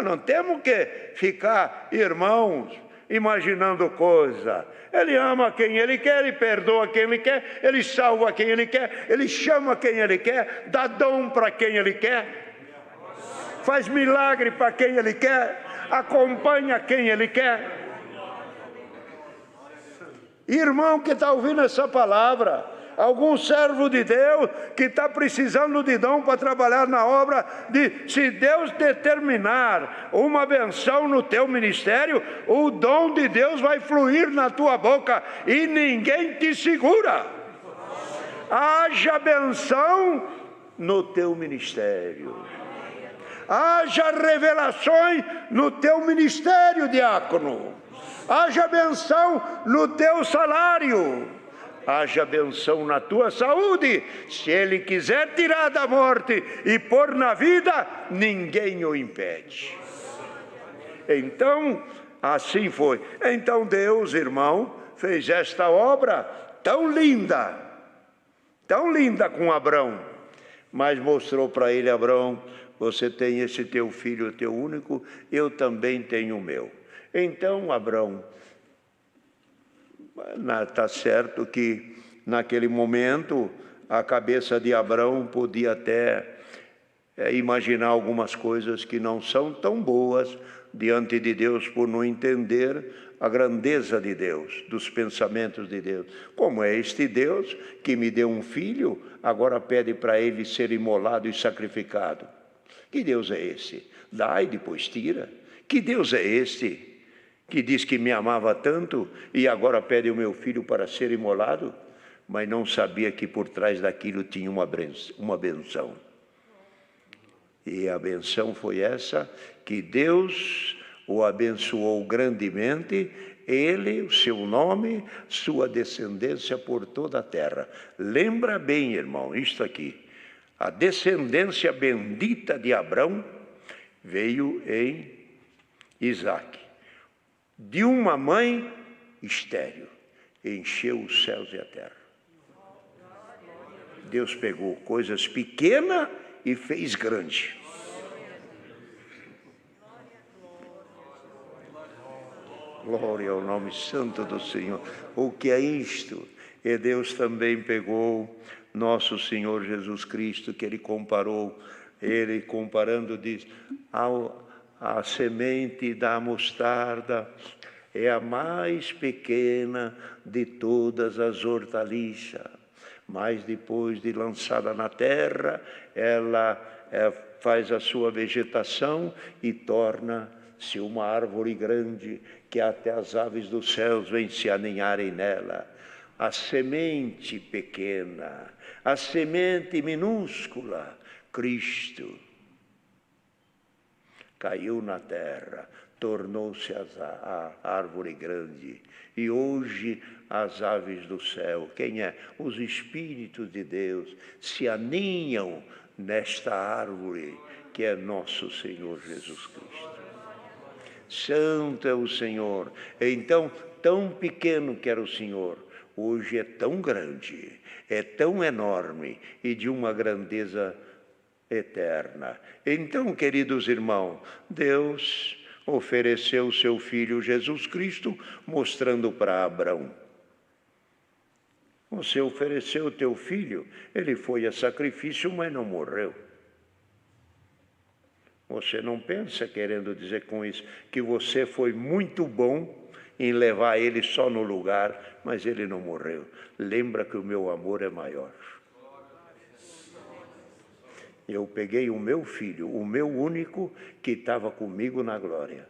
Não temos que ficar, irmãos, imaginando coisa. Ele ama quem Ele quer, Ele perdoa quem Ele quer, Ele salva quem Ele quer, Ele chama quem Ele quer, dá dom para quem Ele quer, faz milagre para quem Ele quer, acompanha quem Ele quer. Irmão que está ouvindo essa palavra, algum servo de Deus que está precisando de dom para trabalhar na obra, se Deus determinar uma benção no teu ministério, o dom de Deus vai fluir na tua boca e ninguém te segura. Haja benção no teu ministério. Haja revelações no teu ministério, diácono. Haja benção no teu salário. Haja benção na tua saúde. Se Ele quiser tirar da morte e pôr na vida, ninguém o impede. Então, assim foi. Então Deus, irmão, fez esta obra tão linda com Abrão, mas mostrou para ele: Abrão, você tem esse teu filho, teu único, eu também tenho o meu. Então, Abrão, está certo que naquele momento a cabeça de Abrão podia até imaginar algumas coisas que não são tão boas diante de Deus, por não entender a grandeza de Deus, dos pensamentos de Deus. Como é este Deus que me deu um filho, agora pede para ele ser imolado e sacrificado? Que Deus é esse? Dá e depois tira. Que Deus é este que diz que me amava tanto e agora pede o meu filho para ser imolado? Mas não sabia que por trás daquilo tinha uma benção. E a benção foi essa, que Deus o abençoou grandemente, ele, o seu nome, sua descendência por toda a terra. Lembra bem, irmão, isto aqui: a descendência bendita de Abrão veio em Isaque. De uma mãe estéril, encheu os céus e a terra. Deus pegou coisas pequenas e fez grande. Glória ao nome santo do Senhor. O que é isto? E Deus também pegou nosso Senhor Jesus Cristo, que Ele comparando, diz, A semente da mostarda é a mais pequena de todas as hortaliças, mas depois de lançada na terra, ela faz a sua vegetação e torna-se uma árvore grande, que até as aves dos céus vêm se aninharem nela. A semente pequena, a semente minúscula, Cristo, caiu na terra, tornou-se a árvore grande. E hoje as aves do céu, quem é? Os Espíritos de Deus, se aninham nesta árvore que é nosso Senhor Jesus Cristo. Santo é o Senhor. Então, tão pequeno que era o Senhor, hoje é tão grande, é tão enorme e de uma grandeza eterna. Então, queridos irmãos, Deus ofereceu o seu Filho Jesus Cristo, mostrando para Abraão: você ofereceu o teu filho, ele foi a sacrifício, mas não morreu. Você não pensa, querendo dizer com isso, que você foi muito bom em levar ele só no lugar, mas ele não morreu. Lembra que o meu amor é maior. Eu peguei o meu filho, o meu único, que estava comigo na glória,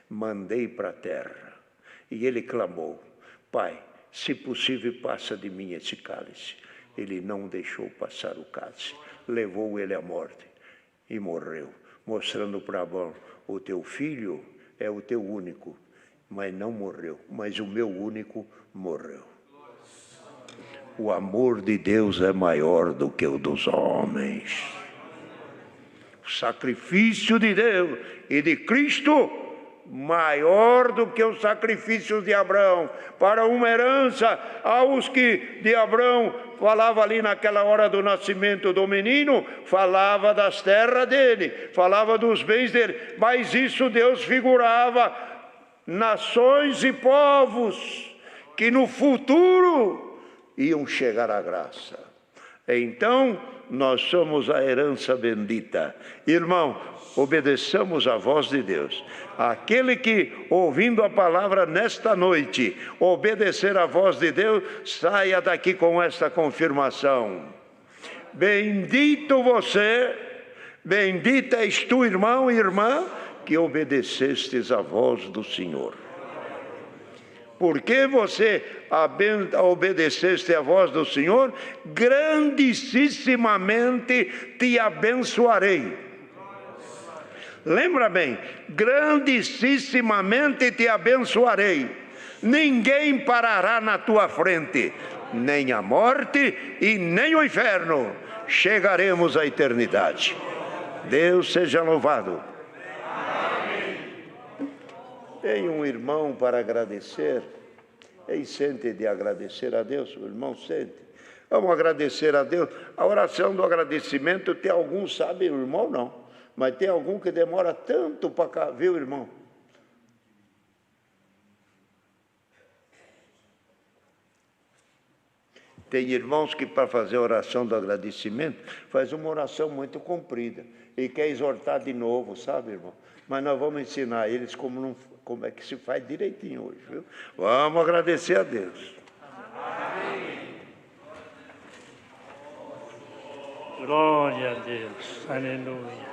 mandei para a terra, e ele clamou: Pai, se possível, passa de mim esse cálice. Ele não deixou passar o cálice, levou ele à morte e morreu, mostrando para Abraão: o teu filho é o teu único, mas não morreu, mas o meu único morreu. O amor de Deus é maior do que o dos homens. O sacrifício de Deus e de Cristo maior do que os sacrifícios de Abraão, para uma herança aos que de Abraão falava ali naquela hora do nascimento do menino, falava das terras dele, falava dos bens dele, mas isso Deus figurava nações e povos que no futuro iam chegar à graça. Então, nós somos a herança bendita. Irmão, obedeçamos a voz de Deus. Aquele que, ouvindo a palavra nesta noite, obedecer a voz de Deus, saia daqui com esta confirmação: bendito você, bendita és tu, irmão e irmã, que obedecestes a voz do Senhor. Porque você obedeceste a voz do Senhor, grandissimamente te abençoarei. Lembra bem, grandissimamente te abençoarei. Ninguém parará na tua frente, nem a morte e nem o inferno. Chegaremos à eternidade. Deus seja louvado. Tem um irmão para agradecer. Ei, sente de agradecer a Deus, o irmão sente. Vamos agradecer a Deus. A oração do agradecimento, tem alguns sabem, o irmão não, mas tem algum que demora tanto para cá, viu, irmão? Tem irmãos que, para fazer a oração do agradecimento, faz uma oração muito comprida e quer exortar de novo, sabe, irmão? Mas nós vamos ensinar eles como é que se faz direitinho hoje, viu? Vamos agradecer a Deus. Amém. Glória a Deus, aleluia.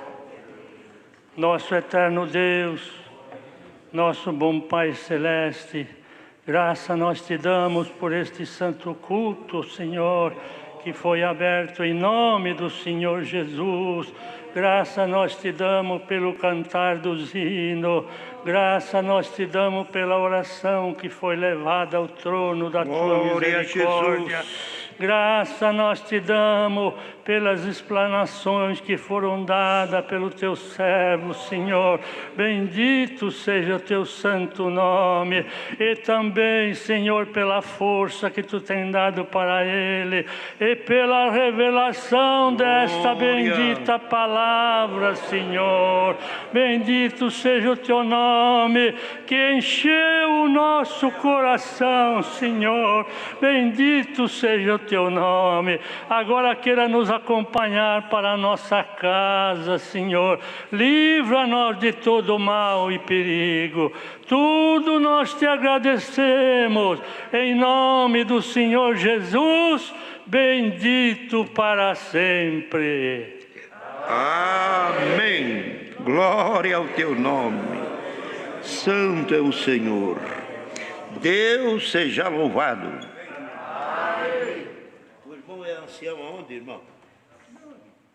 Nosso eterno Deus, nosso bom Pai Celeste, graça nós te damos por este santo culto, Senhor, que foi aberto em nome do Senhor Jesus. Graça nós te damos pelo cantar dos hinos. Graça nós te damos pela oração que foi levada ao trono da tua misericórdia. Graça nós te damos pelas explanações que foram dadas pelo teu servo, Senhor. Bendito seja o teu santo nome. E também, Senhor, pela força que tu tem dado para ele e pela revelação desta bendita palavra, Senhor. Bendito seja o teu nome que encheu o nosso coração, Senhor. Bendito seja o Teu nome. Agora queira nos acompanhar para a nossa casa, Senhor. Livra-nos de todo mal e perigo. Tudo nós Te agradecemos. Em nome do Senhor Jesus, bendito para sempre. Amém. Glória ao Teu nome. Santo é o Senhor. Deus seja louvado. O irmão é ancião aonde, irmão?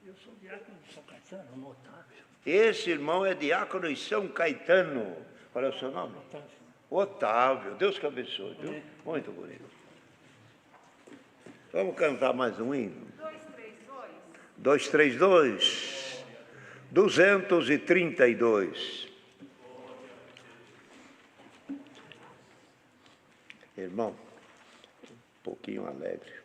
Eu sou diácono de São Caetano, no Otávio. Esse irmão é diácono em São Caetano. Qual é o seu nome? Otávio. Deus que abençoe, viu? Muito bonito. Vamos cantar mais um hino? 232. 232. Irmão, um pouquinho alegre.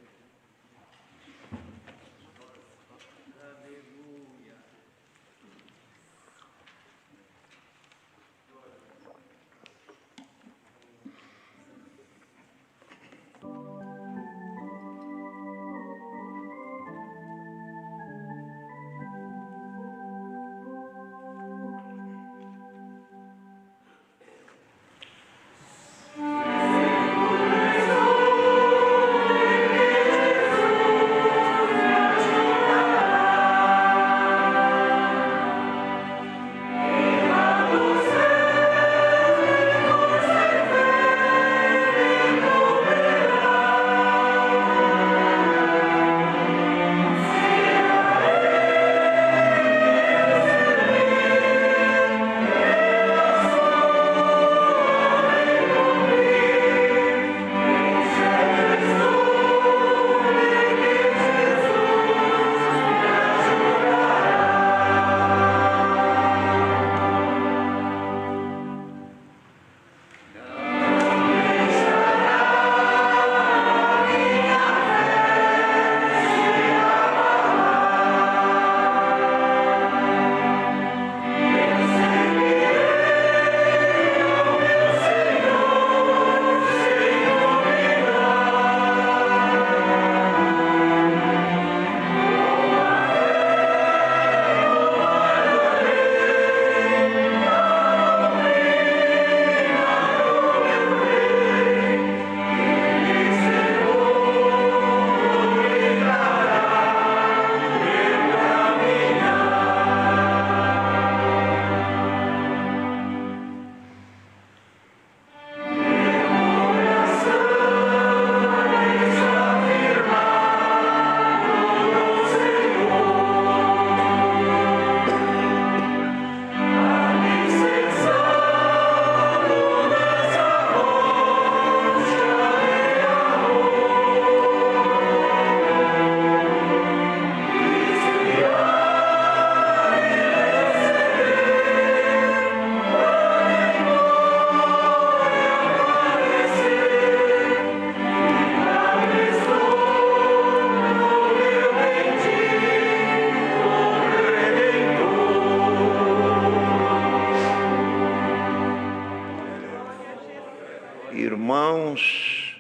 Irmãos,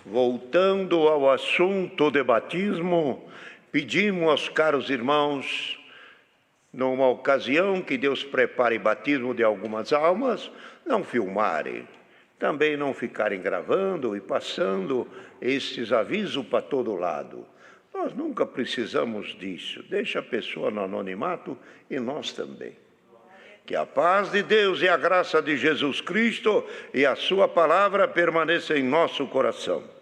voltando ao assunto de batismo, pedimos aos caros irmãos, numa ocasião que Deus prepare batismo de algumas almas, não filmarem, também não ficarem gravando e passando esses avisos para todo lado. Nós nunca precisamos disso, deixa a pessoa no anonimato e nós também. Que a paz de Deus e a graça de Jesus Cristo e a sua palavra permaneçam em nosso coração.